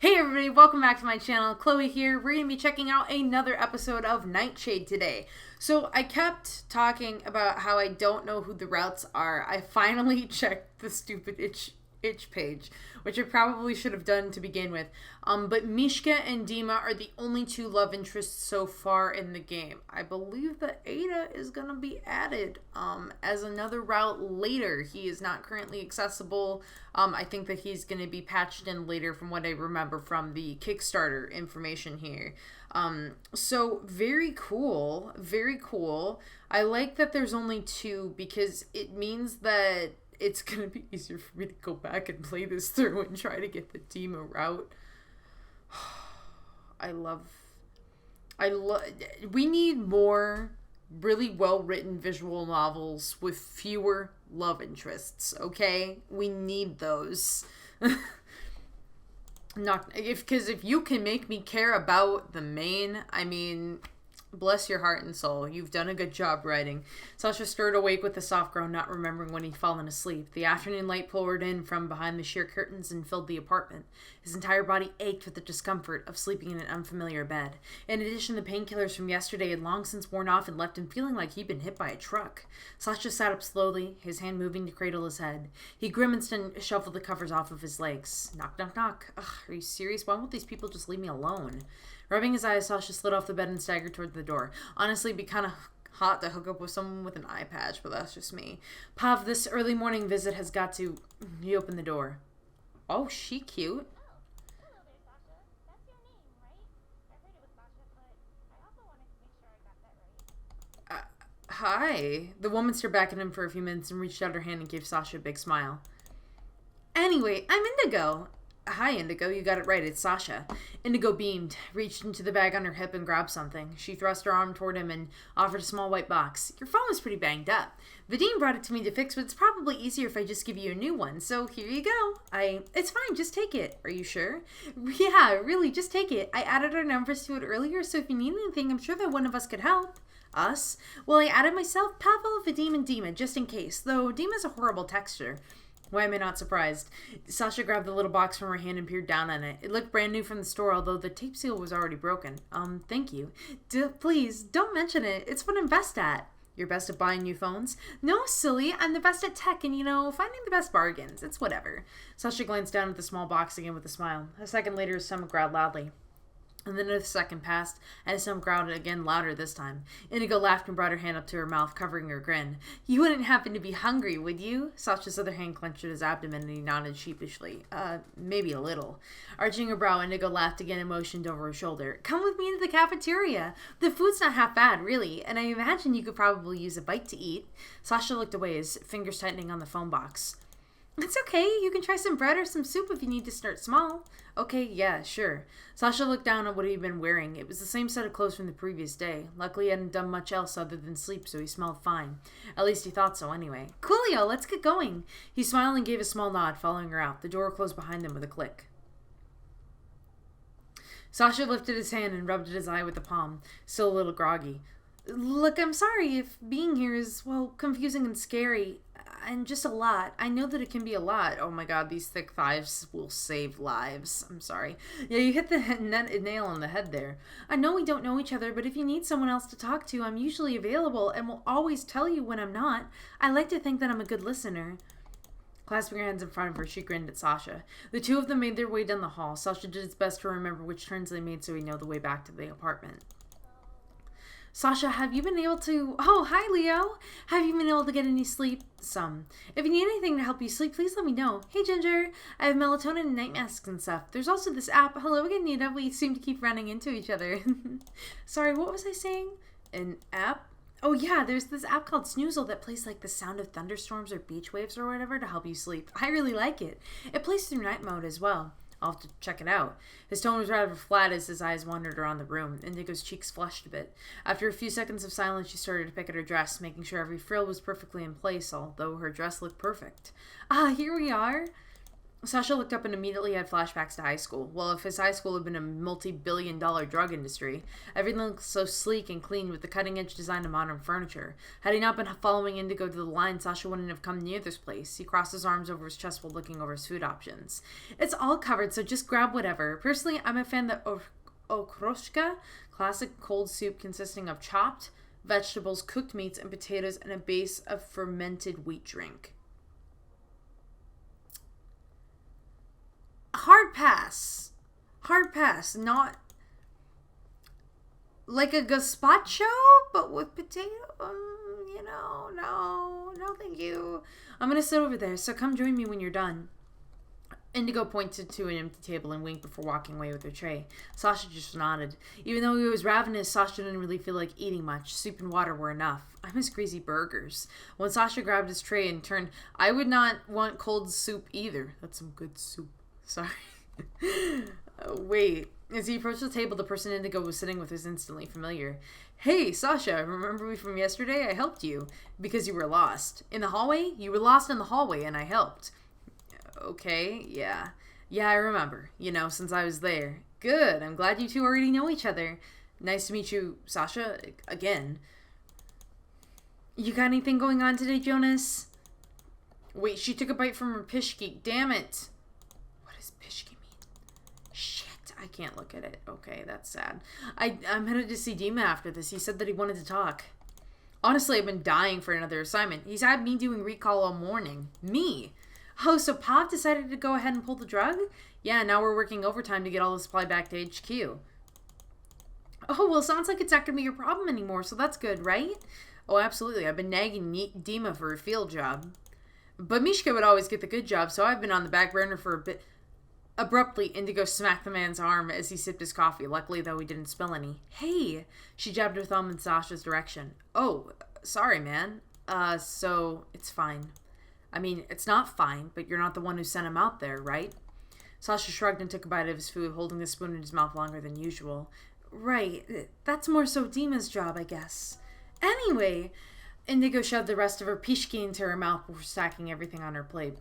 Hey everybody, welcome back to my channel. Chloe here. We're going to be checking out another episode of NightShade today. So I kept talking about how I don't know who the routes are. I finally checked the stupid itch page, which I probably should have done to begin with. But Mishka and Dima are the only two love interests so far in the game. I believe that Ada is going to be added as another route later. He is not currently accessible. I think that he's going to be patched in later from what I remember from the Kickstarter information here. So very cool. Very cool. I like that there's only two because it means that it's going to be easier for me to go back and play this through and try to get the Dima route. We need more really well-written visual novels with fewer love interests, okay? We need those. Because if you can make me care about the main, I mean, bless your heart and soul. You've done a good job writing. Sasha stirred awake with a soft groan, not remembering when he'd fallen asleep. The afternoon light poured in from behind the sheer curtains and filled the apartment. His entire body ached with the discomfort of sleeping in an unfamiliar bed. In addition, the painkillers from yesterday had long since worn off and left him feeling like he'd been hit by a truck. Sasha sat up slowly, his hand moving to cradle his head. He grimaced and shuffled the covers off of his legs. Knock, knock, knock. Ugh, are you serious? Why won't these people just leave me alone? Rubbing his eyes, Sasha slid off the bed and staggered toward the door. Honestly, it'd be kind of hot to hook up with someone with an eye patch, but that's just me. Pav, this early morning visit has got to... He opened the door. Oh, she cute. Hello there, Sasha. That's your name, right? I heard it was Sasha, but I also wanted to make sure I got that right. Hi. The woman stared back at him for a few minutes and reached out her hand and gave Sasha a big smile. Anyway, I'm Indigo. Hi, Indigo. You got it right. It's Sasha. Indigo beamed, reached into the bag on her hip and grabbed something. She thrust her arm toward him and offered a small white box. Your phone was pretty banged up. Vadim brought it to me to fix, but it's probably easier if I just give you a new one. So here you go. It's fine. Just take it. Are you sure? Yeah, really, just take it. I added our numbers to it earlier, so if you need anything, I'm sure that one of us could help. Us? Well, I added myself, Pavel, Vadim, and Dima, just in case. Though Dima's a horrible texter. Why am I not surprised? Sasha grabbed the little box from her hand and peered down on it. It looked brand new from the store, although the tape seal was already broken. Thank you. Please, don't mention it. It's what I'm best at. You're best at buying new phones? No, silly. I'm the best at tech and, finding the best bargains. It's whatever. Sasha glanced down at the small box again with a smile. A second later, his stomach growled loudly. And then a second passed, and his stomach growled again louder this time. Indigo laughed and brought her hand up to her mouth, covering her grin. You wouldn't happen to be hungry, would you? Sasha's other hand clenched at his abdomen, and he nodded sheepishly. Maybe a little. Arching her brow, Indigo laughed again and motioned over her shoulder. Come with me into the cafeteria. The food's not half bad, really, and I imagine you could probably use a bite to eat. Sasha looked away, his fingers tightening on the phone box. It's okay. You can try some bread or some soup if you need to start small. Okay, yeah, sure. Sasha looked down at what he'd been wearing. It was the same set of clothes from the previous day. Luckily, he hadn't done much else other than sleep, so he smelled fine. At least he thought so anyway. Coolio, let's get going. He smiled and gave a small nod, following her out. The door closed behind them with a click. Sasha lifted his hand and rubbed at his eye with the palm, still a little groggy. Look, I'm sorry if being here is, well, confusing and scary. And just a lot. I know that it can be a lot. Oh my god, these thick thighs will save lives. I'm sorry. Yeah, you hit the nail on the head there. I know we don't know each other, but if you need someone else to talk to, I'm usually available and will always tell you when I'm not. I like to think that I'm a good listener. Clasping her hands in front of her, she grinned at Sasha. The two of them made their way down the hall. Sasha did his best to remember which turns they made so he'd know the way back to the apartment. Sasha, have you been able to... Oh, hi, Leo. Have you been able to get any sleep? Some. If you need anything to help you sleep, please let me know. Hey, Ginger. I have melatonin and night masks and stuff. There's also this app. Hello again, Nita. We seem to keep running into each other. Sorry, what was I saying? An app? Oh, yeah, there's this app called Snoozle that plays like the sound of thunderstorms or beach waves or whatever to help you sleep. I really like it. It plays through night mode as well. I'll have to check it out. His tone was rather flat as his eyes wandered around the room. Indigo's cheeks flushed a bit. After a few seconds of silence, she started to pick at her dress, making sure every frill was perfectly in place, although her dress looked perfect. Ah, here we are. Sasha looked up and immediately had flashbacks to high school. Well, if his high school had been a multi-billion-dollar drug industry, everything looked so sleek and clean with the cutting-edge design of modern furniture. Had he not been following Indigo to the line, Sasha wouldn't have come near this place. He crossed his arms over his chest while looking over his food options. It's all covered, so just grab whatever. Personally, I'm a fan of okroshka, classic cold soup consisting of chopped vegetables, cooked meats, and potatoes, and a base of fermented wheat drink. Hard pass. Hard pass. Not like a gazpacho, but with potato. No, thank you. I'm gonna sit over there, so come join me when you're done. Indigo pointed to an empty table and winked before walking away with her tray. Sasha just nodded. Even though he was ravenous, Sasha didn't really feel like eating much. Soup and water were enough. I miss greasy burgers. When Sasha grabbed his tray and turned, I would not want cold soup either. That's some good soup. Sorry. Wait. As he approached the table, the person Indigo was sitting with was instantly familiar. Hey, Sasha, remember me from yesterday? I helped you because you were lost. In the hallway? You were lost in the hallway and I helped. Okay, yeah. Yeah, I remember. Since I was there. Good. I'm glad you two already know each other. Nice to meet you, Sasha. Again. You got anything going on today, Jonas? Wait, she took a bite from her pishki. Damn it. What does pishki mean? Shit, I can't look at it. Okay, that's sad. I'm headed to see Dima after this. He said that he wanted to talk. Honestly, I've been dying for another assignment. He's had me doing recall all morning. Me? Oh, so Pop decided to go ahead and pull the drug? Yeah, now we're working overtime to get all the supply back to HQ. Oh, well, sounds like it's not going to be your problem anymore, so that's good, right? Oh, absolutely. I've been nagging Dima for a field job. But Mishka would always get the good job, so I've been on the back burner for a bit. Abruptly, Indigo smacked the man's arm as he sipped his coffee. Luckily, though, he didn't spill any. Hey! She jabbed her thumb in Sasha's direction. Oh, sorry, man. So, it's fine. I mean, it's not fine, but you're not the one who sent him out there, right? Sasha shrugged and took a bite of his food, holding the spoon in his mouth longer than usual. Right. That's more so Dima's job, I guess. Anyway, Indigo shoved the rest of her pishki into her mouth before stacking everything on her plate.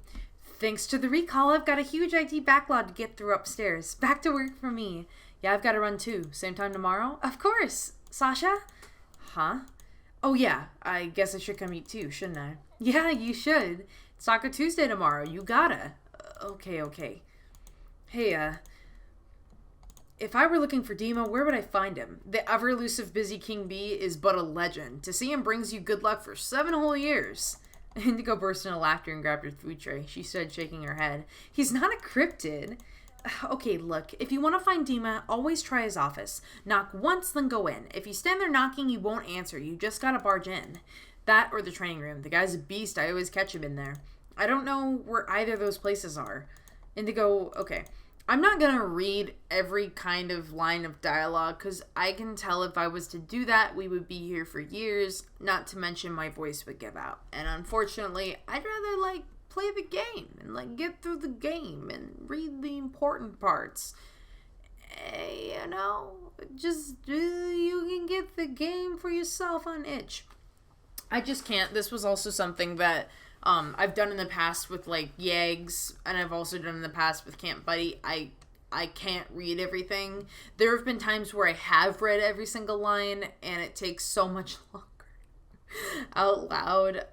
Thanks to the recall, I've got a huge IT backlog to get through upstairs. Back to work for me. Yeah, I've got to run too. Same time tomorrow? Of course. Sasha? Huh? Oh yeah, I guess I should come eat too, shouldn't I? Yeah, you should. It's Taco Tuesday tomorrow. You gotta. Okay. Hey, if I were looking for Dima, where would I find him? The ever-elusive Busy King Bee is but a legend. To see him brings you good luck for 7 whole years. Indigo burst into laughter and grabbed her food tray. She said, shaking her head. He's not a cryptid. Okay, look, if you want to find Dima, always try his office. Knock once, then go in. If you stand there knocking, he won't answer. You just gotta barge in. That or the training room. The guy's a beast. I always catch him in there. I don't know where either of those places are. Indigo, okay. I'm not gonna read every kind of line of dialogue, because I can tell if I was to do that, we would be here for years, not to mention my voice would give out. And unfortunately, I'd rather, play the game, and, get through the game, and read the important parts. Just, you can get the game for yourself on itch. I just can't. This was also something that I've done in the past with Yags, and I've also done in the past with Camp Buddy. I can't read everything. There have been times where I have read every single line, and it takes so much longer out loud.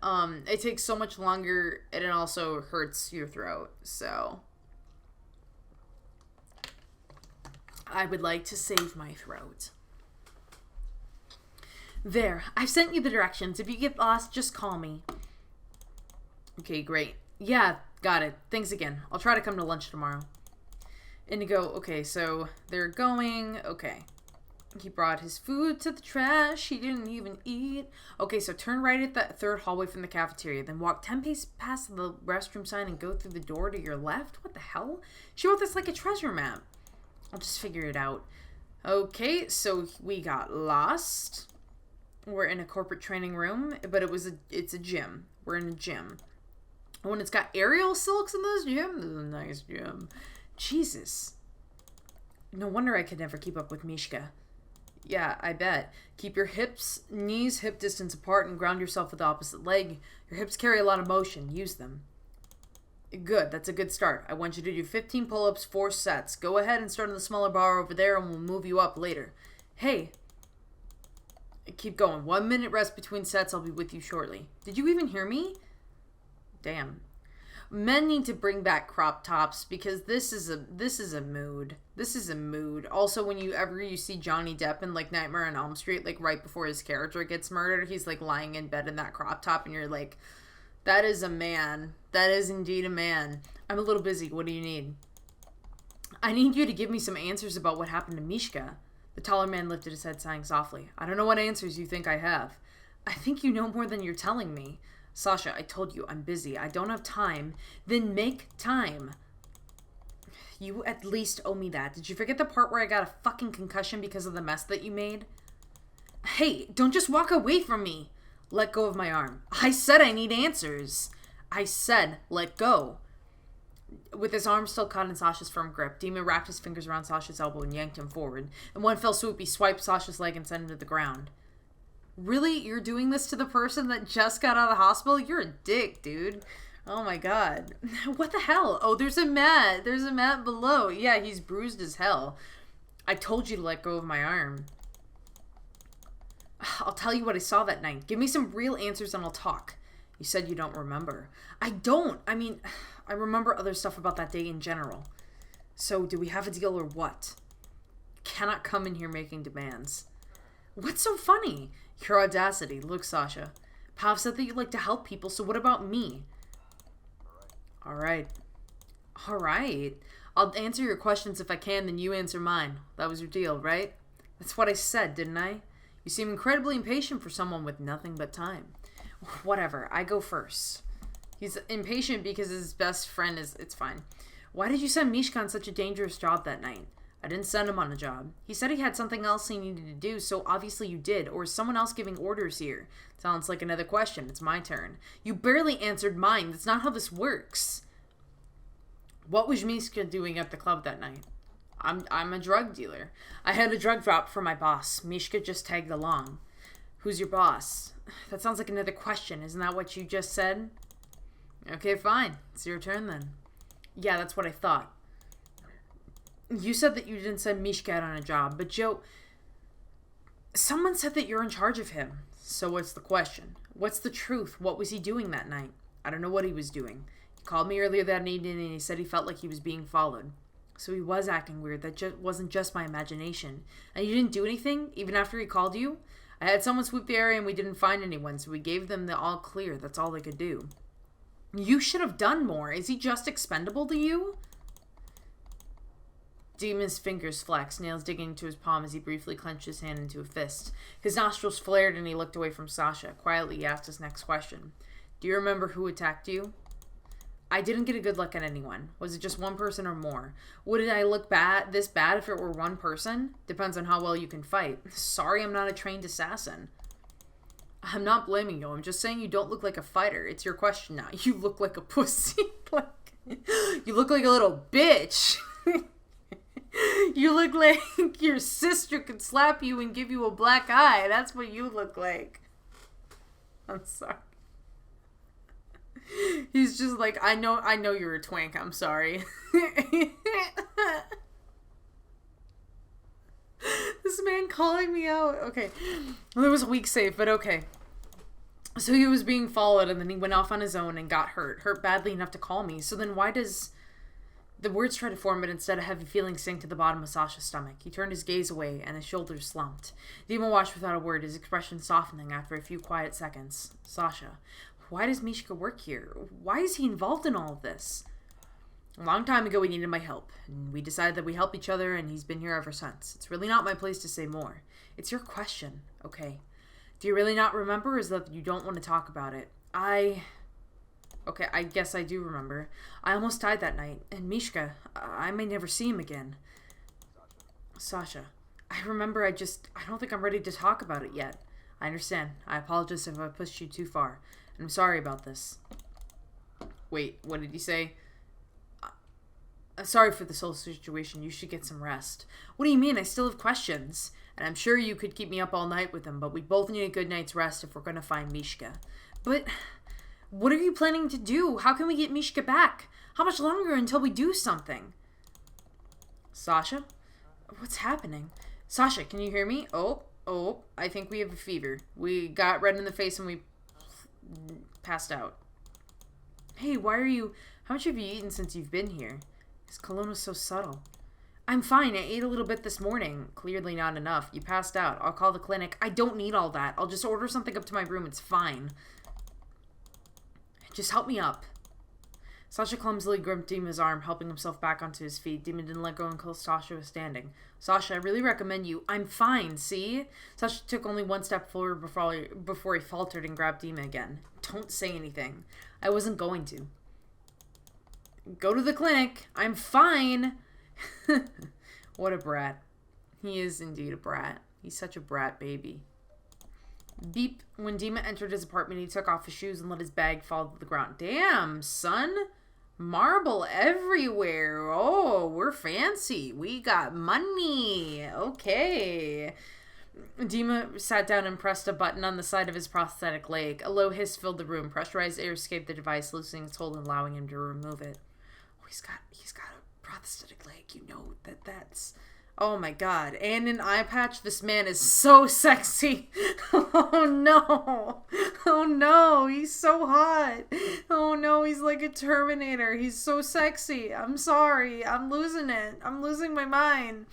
It takes so much longer, and it also hurts your throat. So I would like to save my throat. There, I've sent you the directions. If you get lost, just call me. Okay, great. Yeah, got it. Thanks again. I'll try to come to lunch tomorrow. Indigo, okay, so they're going. Okay. He brought his food to the trash. He didn't even eat. Okay, so turn right at that third hallway from the cafeteria. Then walk 10 paces past the restroom sign and go through the door to your left. What the hell? She wrote this like a treasure map. I'll just figure it out. Okay, so we got lost. We're in a corporate training room, but it's a gym. We're in a gym. Oh, and it's got aerial silks in those gyms. This is a nice gym. Jesus. No wonder I could never keep up with Mishka. Yeah, I bet. Keep your knees hip distance apart and ground yourself with the opposite leg. Your hips carry a lot of motion. Use them. Good, that's a good start. I want you to do 15 pull-ups, 4 sets. Go ahead and start in the smaller bar over there and we'll move you up later. Hey. Keep going. 1 minute rest between sets. I'll be with you shortly. Did you even hear me? Damn. Men need to bring back crop tops because this is a mood. This is a mood. Also, when you see Johnny Depp in like Nightmare on Elm Street, like right before his character gets murdered, he's like lying in bed in that crop top and you're like, that is a man. That is indeed a man. I'm a little busy. What do you need? I need you to give me some answers about what happened to Mishka. The taller man lifted his head, sighing softly. I don't know what answers you think I have. I think you know more than you're telling me. Sasha, I told you I'm busy. I don't have time. Then make time. You at least owe me that. Did you forget the part where I got a fucking concussion because of the mess that you made? Hey, don't just walk away from me. Let go of my arm. I said I need answers. I said let go. With his arm still caught in Sasha's firm grip, Demon wrapped his fingers around Sasha's elbow and yanked him forward. In one fell swoop, he swiped Sasha's leg and sent him to the ground. Really? You're doing this to the person that just got out of the hospital? You're a dick, dude. Oh my god. What the hell? Oh, there's a mat. There's a mat below. Yeah, he's bruised as hell. I told you to let go of my arm. I'll tell you what I saw that night. Give me some real answers and I'll talk. You said you don't remember. I don't. I mean, I remember other stuff about that day in general. So, do we have a deal or what? You cannot come in here making demands. What's so funny? Your audacity. Look, Sasha. Pav said that you like to help people, so what about me? Alright. Alright. I'll answer your questions if I can, then you answer mine. That was your deal, right? That's what I said, didn't I? You seem incredibly impatient for someone with nothing but time. Whatever, I go first. He's impatient because his best friend is... It's fine. Why did you send Mishka on such a dangerous job that night? I didn't send him on a job. He said he had something else he needed to do, so obviously you did. Or is someone else giving orders here? Sounds like another question. It's my turn. You barely answered mine. That's not how this works. What was Mishka doing at the club that night? I'm a drug dealer. I had a drug drop for my boss. Mishka just tagged along. Who's your boss? That sounds like another question. Isn't that what you just said? Okay, fine. It's your turn then. Yeah, that's what I thought. You said that you didn't send Mishka out on a job, but Joe... Someone said that you're in charge of him. So what's the question? What's the truth? What was he doing that night? I don't know what he was doing. He called me earlier that evening and he said he felt like he was being followed. So he was acting weird. That wasn't just my imagination. And you didn't do anything, even after he called you? I had someone sweep the area and we didn't find anyone, so we gave them the all clear. That's all they could do. You should have done more. Is he just expendable to you? Demon's fingers flexed, nails digging into his palm as he briefly clenched his hand into a fist. His nostrils flared and he looked away from Sasha. Quietly, he asked his next question. Do you remember who attacked you? I didn't get a good look at anyone. Was it just one person or more? Would I look this bad if it were one person? Depends on how well you can fight. Sorry, I'm not a trained assassin. I'm not blaming you. I'm just saying you don't look like a fighter. It's your question now. You look like a pussy. You look like a little bitch. You look like your sister could slap you and give you a black eye. That's what you look like. I'm sorry. He's just like, I know you're a twink. I'm sorry. This man calling me out. Okay. Well, it was a weak save, but okay. So he was being followed and then he went off on his own and got hurt. Hurt badly enough to call me. So then why does... The words tried to form, but instead a heavy feeling sank to the bottom of Sasha's stomach. He turned his gaze away, and his shoulders slumped. Demon watched without a word, his expression softening after a few quiet seconds. Sasha, why does Mishka work here? Why is he involved in all of this? A long time ago, he needed my help, and we decided that we help each other, and he's been here ever since. It's really not my place to say more. It's your question, okay? Do you really not remember, or is that you don't want to talk about it? Okay, I guess I do remember. I almost died that night, and Mishka, I may never see him again. Sasha, I remember I don't think I'm ready to talk about it yet. I understand. I apologize if I pushed you too far, and I'm sorry about this. Wait, what did he say? I'm sorry for this whole situation. You should get some rest. What do you mean? I still have questions. And I'm sure you could keep me up all night with them, but we both need a good night's rest if we're going to find Mishka. But... what are you planning to do? How can we get Mishka back? How much longer until we do something? Sasha? What's happening? Sasha, can you hear me? Oh, I think we have a fever. We got red in the face and we passed out. Hey, why are you... How much have you eaten since you've been here? His cologne was so subtle. I'm fine. I ate a little bit this morning. Clearly not enough. You passed out. I'll call the clinic. I don't need all that. I'll just order something up to my room. It's fine. Just help me up. Sasha clumsily gripped Dima's arm, helping himself back onto his feet. Dima didn't let go until Sasha was standing. Sasha, I really recommend you. I'm fine, see? Sasha took only one step forward before he faltered and grabbed Dima again. Don't say anything. I wasn't going to. Go to the clinic. I'm fine. What a brat. He is indeed a brat. He's such a brat baby. Beep. When Dima entered his apartment, he took off his shoes and let his bag fall to the ground. Damn, son. Marble everywhere. Oh, we're fancy. We got money. Okay. Dima sat down and pressed a button on the side of his prosthetic leg. A low hiss filled the room. Pressurized air escaped the device, loosening its hold and allowing him to remove it. Oh, he's got a prosthetic leg. You know that's... Oh my god. And an eye patch? This man is so sexy. Oh no. Oh no. He's so hot. Oh no. He's like a Terminator. He's so sexy. I'm sorry. I'm losing it. I'm losing my mind.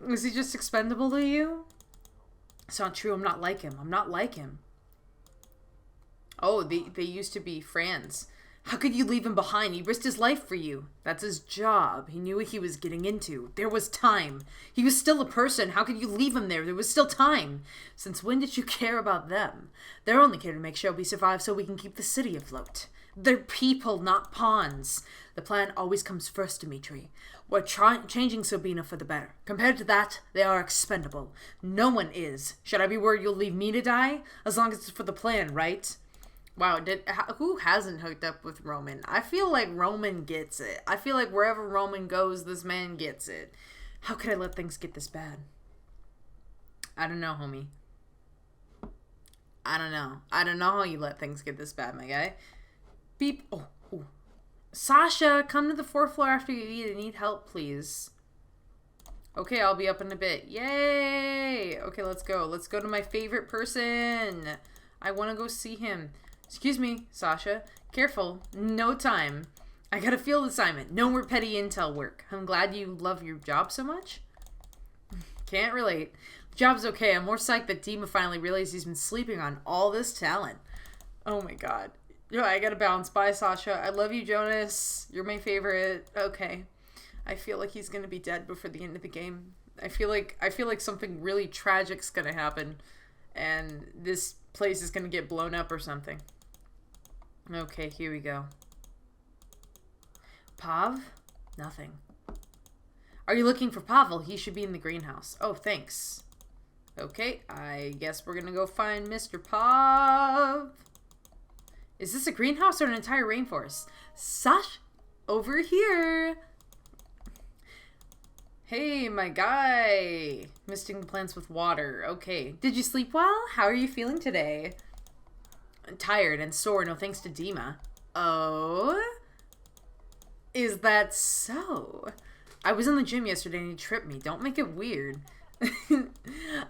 Is he just expendable to you? It's not true. I'm not like him. I'm not like him. Oh, they used to be friends. How could you leave him behind? He risked his life for you. That's his job. He knew what he was getting into. There was time. He was still a person. How could you leave him there? There was still time. Since when did you care about them? They're only here to make sure we survive so we can keep the city afloat. They're people, not pawns. The plan always comes first, Dimitri. We're changing Sabina for the better. Compared to that, they are expendable. No one is. Should I be worried you'll leave me to die? As long as it's for the plan, right? Wow, who hasn't hooked up with Roman? I feel like Roman gets it. I feel like wherever Roman goes, this man gets it. How could I let things get this bad? I don't know, homie. I don't know. I don't know how you let things get this bad, my guy. Beep. Oh. Sasha, come to the 4th floor after you eat. I need help, please. Okay, I'll be up in a bit. Yay! Okay, let's go. Let's go to my favorite person. I want to go see him. Excuse me, Sasha. Careful. No time. I got a field assignment. No more petty intel work. I'm glad you love your job so much. Can't relate. The job's okay. I'm more psyched that Dima finally realized he's been sleeping on all this talent. Oh my god. Yo, I gotta bounce. Bye, Sasha. I love you, Jonas. You're my favorite. Okay. I feel like he's gonna be dead before the end of the game. I feel like something really tragic's gonna happen. And this place is gonna get blown up or something. Okay, here we go. Pav? Nothing. Are you looking for Pavel? He should be in the greenhouse. Oh, thanks. Okay, I guess we're gonna go find Mr. Pav. Is this a greenhouse or an entire rainforest? Sash, over here. Hey, my guy. Misting the plants with water. Okay. Did you sleep well? How are you feeling today? I'm tired and sore, no thanks to Dima. Oh? Is that so? I was in the gym yesterday and he tripped me. Don't make it weird.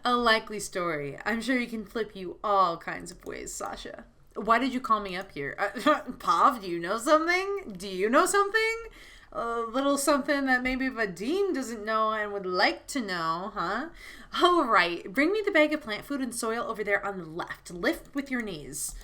A likely story. I'm sure he can flip you all kinds of ways, Sasha. Why did you call me up here? Pav, do you know something? Do you know something? A little something that maybe Vadim doesn't know and would like to know, huh? All right, bring me the bag of plant food and soil over there on the left. Lift with your knees.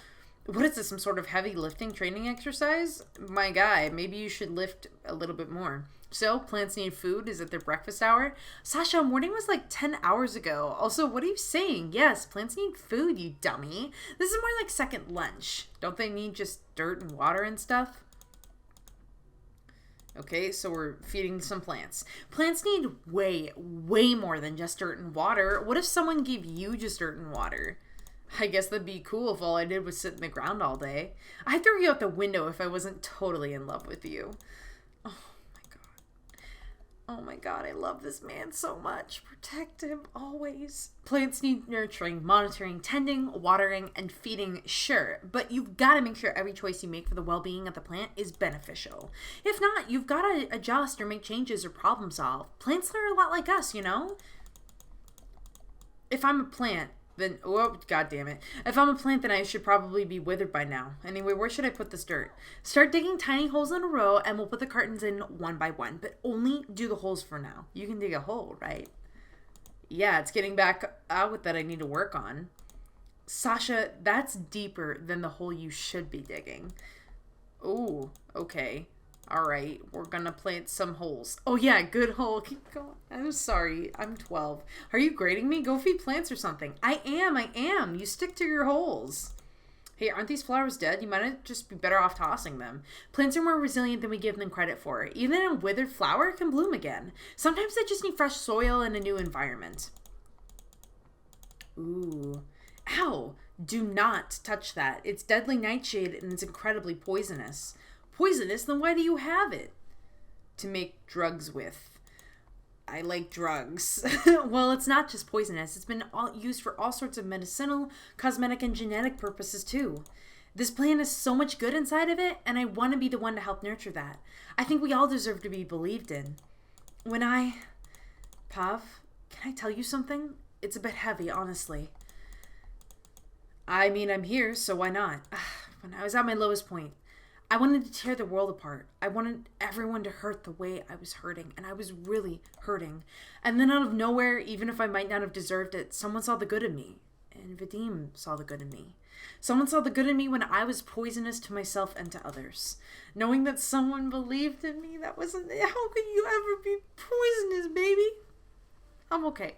What is this, some sort of heavy lifting training exercise? My guy, maybe you should lift a little bit more. So, plants need food? Is it their breakfast hour? Sasha, morning was like 10 hours ago. Also, what are you saying? Yes, plants need food, you dummy. This is more like second lunch. Don't they need just dirt and water and stuff? Okay, so we're feeding some plants. Plants need way, way more than just dirt and water. What if someone gave you just dirt and water? I guess that'd be cool if all I did was sit in the ground all day. I'd throw you out the window if I wasn't totally in love with you. Oh my god. Oh my god, I love this man so much. Protect him always. Plants need nurturing, monitoring, tending, watering, and feeding, sure. But you've got to make sure every choice you make for the well-being of the plant is beneficial. If not, you've got to adjust or make changes or problem solve. Plants are a lot like us, you know? If I'm a plant, then, oh, god damn it. If I'm a plant, then I should probably be withered by now. Anyway, where should I put this dirt? Start digging tiny holes in a row, and we'll put the cartons in one by one. But only do the holes for now. You can dig a hole, right? Yeah, it's getting back out that I need to work on. Sasha, that's deeper than the hole you should be digging. Ooh, okay. Alright, we're gonna plant some holes. Oh yeah, good hole. Keep going. I'm sorry. I'm 12. Are you grading me? Go feed plants or something. I am. You stick to your holes. Hey, aren't these flowers dead? You might just be better off tossing them. Plants are more resilient than we give them credit for. Even a withered flower can bloom again. Sometimes they just need fresh soil and a new environment. Ooh. Ow! Do not touch that. It's deadly nightshade and it's incredibly poisonous. Poisonous? Then why do you have it? To make drugs with. I like drugs. Well, it's not just poisonous. It's been used for all sorts of medicinal, cosmetic, and genetic purposes too. This plant has so much good inside of it, and I want to be the one to help nurture that. I think we all deserve to be believed in. Pav, can I tell you something? It's a bit heavy, honestly. I mean, I'm here, so why not? When I was at my lowest point, I wanted to tear the world apart. I wanted everyone to hurt the way I was hurting, and I was really hurting. And then out of nowhere, even if I might not have deserved it, someone saw the good in me. And Vadim saw the good in me. Someone saw the good in me when I was poisonous to myself and to others. Knowing that someone believed in me, that wasn't... How could you ever be poisonous, baby? I'm okay.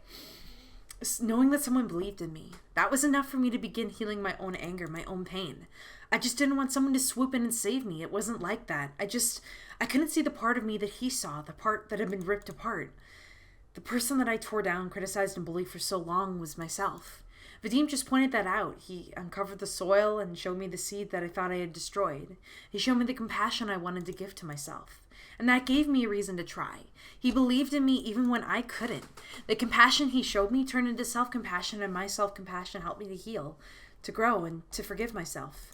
Knowing that someone believed in me, that was enough for me to begin healing my own anger, my own pain. I just didn't want someone to swoop in and save me. It wasn't like that. I couldn't see the part of me that he saw, the part that had been ripped apart. The person that I tore down, criticized, and bullied for so long was myself. Vadim just pointed that out. He uncovered the soil and showed me the seed that I thought I had destroyed. He showed me the compassion I wanted to give to myself. And that gave me a reason to try. He believed in me even when I couldn't. The compassion he showed me turned into self-compassion, and my self-compassion helped me to heal, to grow, and to forgive myself.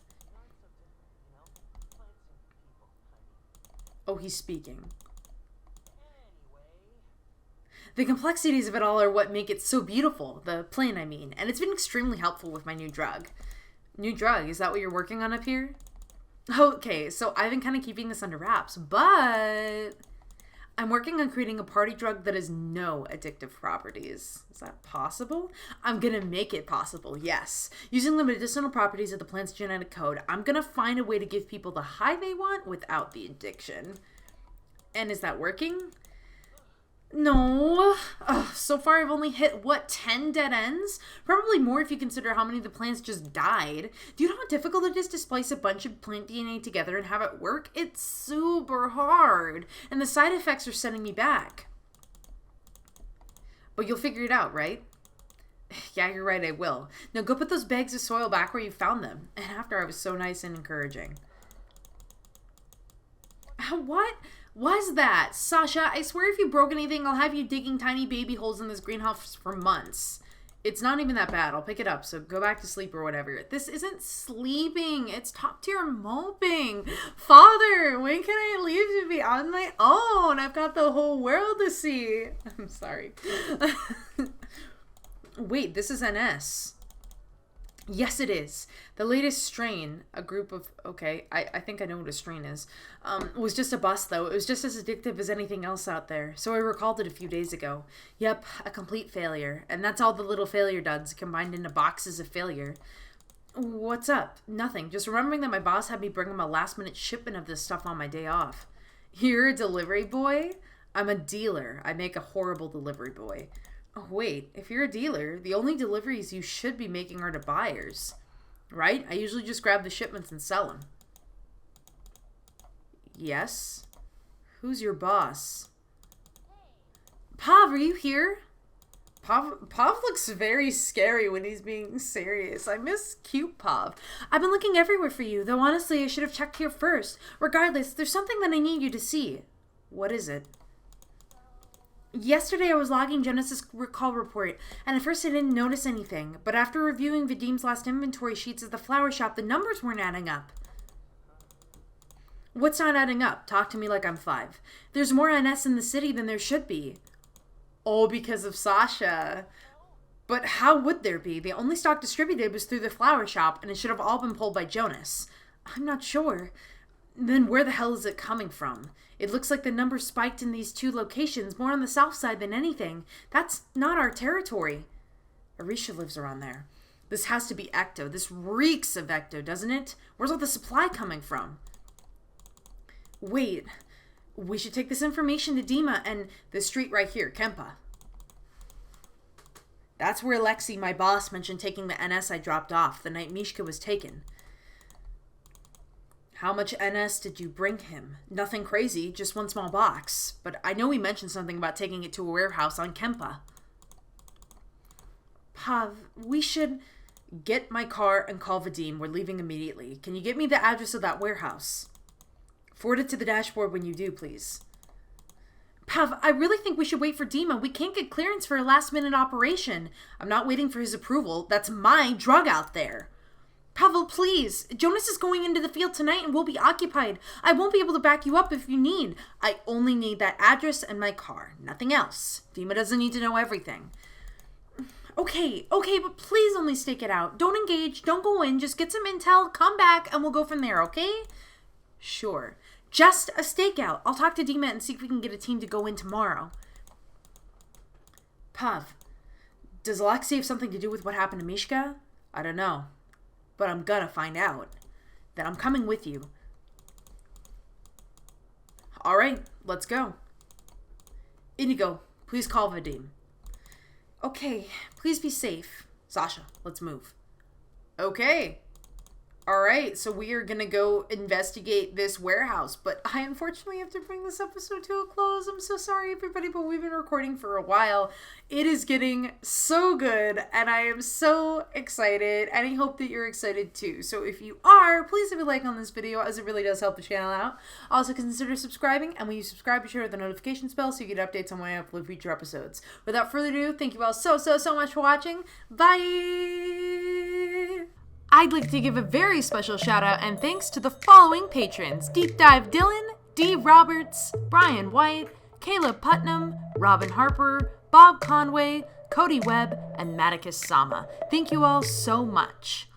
Oh, he's speaking. The complexities of it all are what make it so beautiful, the plan, I mean, and it's been extremely helpful with my new drug. New drug? Is that what you're working on up here? Okay, so I've been kind of keeping this under wraps, but I'm working on creating a party drug that has no addictive properties. Is that possible? I'm gonna make it possible, yes. Using the medicinal properties of the plant's genetic code, I'm gonna find a way to give people the high they want without the addiction. And is that working? No. Ugh, so far I've only hit, 10 dead ends? Probably more if you consider how many of the plants just died. Do you know how difficult it is to splice a bunch of plant DNA together and have it work? It's super hard. And the side effects are setting me back. But you'll figure it out, right? Yeah, you're right, I will. Now go put those bags of soil back where you found them. And after I was so nice and encouraging. What was that? Sasha, I swear if you broke anything, I'll have you digging tiny baby holes in this greenhouse for months. It's not even that bad. I'll pick it up, so go back to sleep or whatever. This isn't sleeping. It's top tier moping. Father, when can I leave to be on my own? I've got the whole world to see. I'm sorry. Wait, this is NS. Yes, it is. The latest strain, a group of... Okay, I think I know what a strain is. Was just a bust, though. It was just as addictive as anything else out there. So I recalled it a few days ago. Yep, a complete failure. And that's all the little failure duds combined into boxes of failure. What's up? Nothing. Just remembering that my boss had me bring him a last-minute shipment of this stuff on my day off. You're a delivery boy? I'm a dealer. I make a horrible delivery boy. Oh, wait, if you're a dealer, the only deliveries you should be making are to buyers, right? I usually just grab the shipments and sell them. Yes? Who's your boss? Pav, are you here? Pav looks very scary when he's being serious. I miss cute Pav. I've been looking everywhere for you, though honestly I should have checked here first. Regardless, there's something that I need you to see. What is it? Yesterday I was logging Genesis' call report, and at first I didn't notice anything, but after reviewing Vadim's last inventory sheets at the flower shop, the numbers weren't adding up. What's not adding up? Talk to me like I'm 5. There's more NS in the city than there should be. Oh, because of Sasha. But how would there be? The only stock distributed was through the flower shop, and it should have all been pulled by Jonas. I'm not sure. Then where the hell is it coming from? It looks like the numbers spiked in these 2 locations, more on the south side than anything. That's not our territory. Arisha lives around there. This has to be Ecto. This reeks of Ecto, doesn't it? Where's all the supply coming from? Wait. We should take this information to Dima and the street right here, Kempa. That's where Lexi, my boss, mentioned taking the NS I dropped off the night Mishka was taken. How much NS did you bring him? Nothing crazy, just 1 small box. But I know he mentioned something about taking it to a warehouse on Kempa. Pav, we should get my car and call Vadim. We're leaving immediately. Can you get me the address of that warehouse? Forward it to the dashboard when you do, please. Pav, I really think we should wait for Dima. We can't get clearance for a last-minute operation. I'm not waiting for his approval. That's my drug out there. Pavel, please. Jonas is going into the field tonight and we'll be occupied. I won't be able to back you up if you need. I only need that address and my car. Nothing else. Dima doesn't need to know everything. Okay, but please only stake it out. Don't engage. Don't go in. Just get some intel, come back, and we'll go from there, okay? Sure. Just a stakeout. I'll talk to Dima and see if we can get a team to go in tomorrow. Pav, does Alexei have something to do with what happened to Mishka? I don't know. But I'm gonna find out. Then I'm coming with you. Alright, let's go. Indigo, please call Vadim. Okay, please be safe. Sasha, let's move. Okay. Alright, so we are gonna go investigate this warehouse, but I unfortunately have to bring this episode to a close. I'm so sorry, everybody, but we've been recording for a while. It is getting so good, and I am so excited, and I hope that you're excited too. So if you are, please leave a like on this video, as it really does help the channel out. Also, consider subscribing, and when you subscribe, be sure to hit the notifications bell so you get updates on when I upload future episodes. Without further ado, thank you all so much for watching. Bye! I'd like to give a very special shout out and thanks to the following patrons: Deep Dive Dylan, D. Roberts, Brian White, Caleb Putnam, Robin Harper, Bob Conway, Cody Webb, and Maticus Sama. Thank you all so much.